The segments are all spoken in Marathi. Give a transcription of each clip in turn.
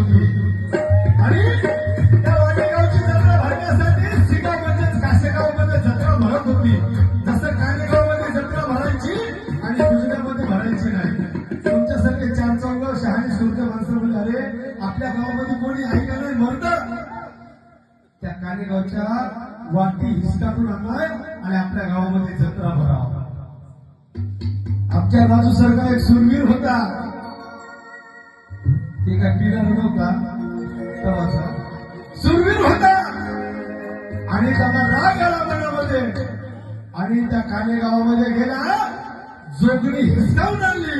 होती आणि त्या वाटेगावची जत्रा भरण्यासाठी सिगा म्हणजेच कासेगावमध्ये जत्रा भरत होती. जसं कानेगावमध्ये जत्रा भरायची आणि गुजरातमध्ये भरायची नाही. तुमच्यासारखे चार चौघ शहाणी सुरते माणसं म्हणजे अरे आपल्या गावामध्ये कोणी आहे का नाही मरत, त्या कानेगावच्या वाटी हिसकाटून आणलाय आणि आपल्या गावामध्ये जत्रा भरावा. आमच्या राजू सरकार एक सुरवीर होता, ते काय पिढा नव्हता तवाचा सुरवीर होता आणि त्याला राग आला मनामध्ये आणि त्या कानेगावामध्ये गेला, जोगणी हिसकावून आणली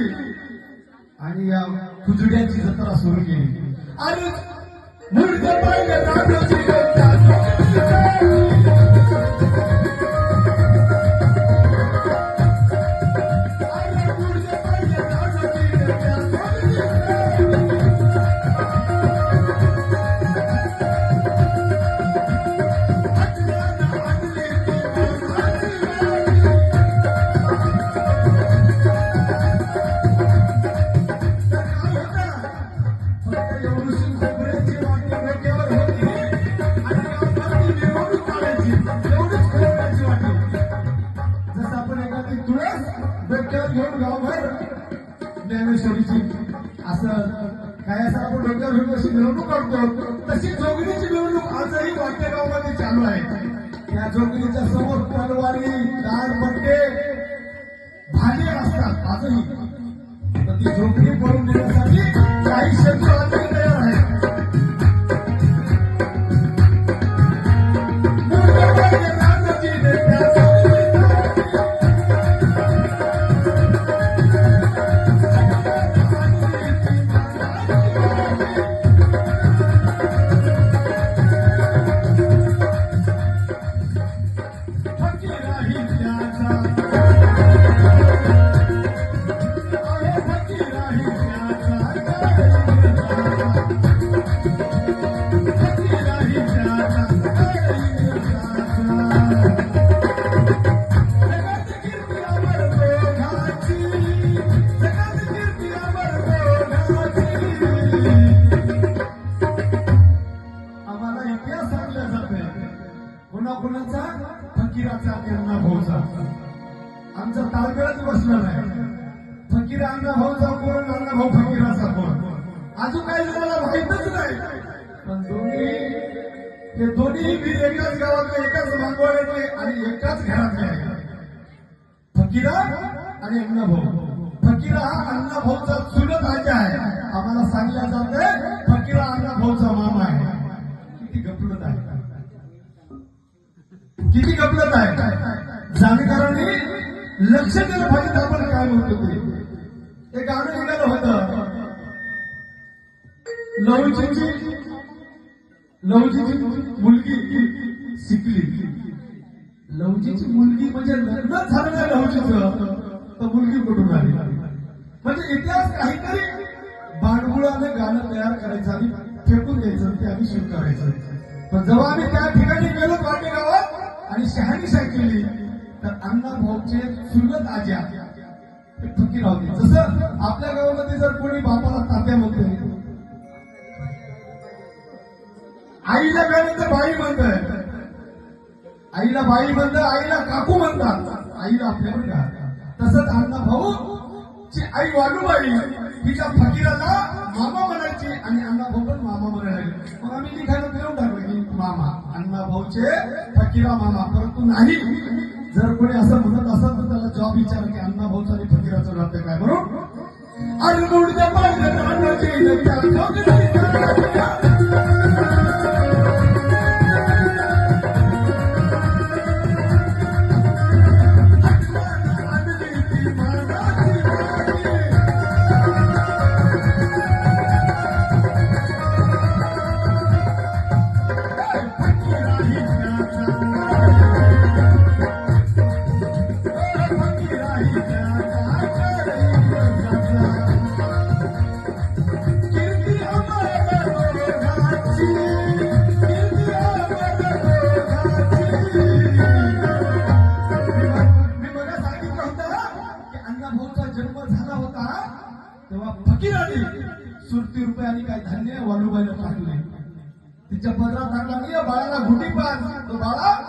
आणि या खुजड्याची जत्रा सुरू केली. आणि मुर्दे पाहिजे राजाची घेऊन गावभर ज्ञानेश्वरीची असं काय असं आपण डोक्यावर घेऊन अशी मिरवणूक काढतो, तशी जोगणीची मिरवणूक आजही वाटेगावमध्ये चालू आहे. या जोगणीच्या समोर तलवारी दारपट्टे भाले असतात आजही. तर ती जोगणी पळून देण्यासाठी काही शत्रू आजही तयार आहेत. फकीराचा अण्णा भाऊचा आमचा तालमेळच बसला नाही. फकीर अण्णा भाऊचा कोण, अण्णा भाऊ फकीराचा कोण अजून काही मला माहितच नाही. पण दोन्ही मी एकाच गावातले, एकाच मागवाड्यातले आणि एकाच घरातले आहे. फकीरा आणि अण्णा भाऊ. फकीरा हा अण्णा भाऊचा चुलत आजा आहे. आम्हाला सांगल्या जाते फकीरा अण्णा भाऊचा मामा आहे. किती गफलत आहे, किती गफलत आहे. जाणकारांनी लक्ष दिलं पाहिजे आपण काय म्हणतो ते. एक गाणं निघालं होतं, लवजीची मुलगी शिकली. लवजीची मुलगी म्हणजे लग्न झालं नाही लवजीचं, तर मुलगी कुठून आली. म्हणजे इतिहास काहीतरी भांडवळाने गाणं तयार करायचं आणि फेकून द्यायचं, ते आम्ही स्वीकारायचं. पण जेव्हा आम्ही त्या ठिकाणी गेलो पाटे गावात आणि शहानिशा केली, तर अण्णा भाऊचे चुलत आज्या फकीर होते. जसं आपल्या गावामध्ये जर कोणी बापाला तात्या म्हणते, आईला काय म्हणतं बाई म्हणत, आईला बाई म्हणतं, आईला काकू म्हणतात, आईला आपल्यावर का. तसंच अण्णा भाऊ ची आई वालूबाई तिच्या फकीराला मामा म्हणायची आणि अण्णा भाऊ पण मामा म्हणायला. मग आम्ही लिखायला फिरवून टाकलं की मामा, अण्णा भाऊचे फकीरा मामा. परंतु नाही, जर कोणी असं म्हणत असेल तर त्याला जॉब विचार की अण्णा भाऊचं आणि फकीराचं नातं काय. बरोबर. तेव्हा फकीर आली सुरती रुपये आणि काही धान्य वालुबाईला टाकले. तिच्या पदरात टाकला नाही, बाळाला घुटी पास. तो बाळा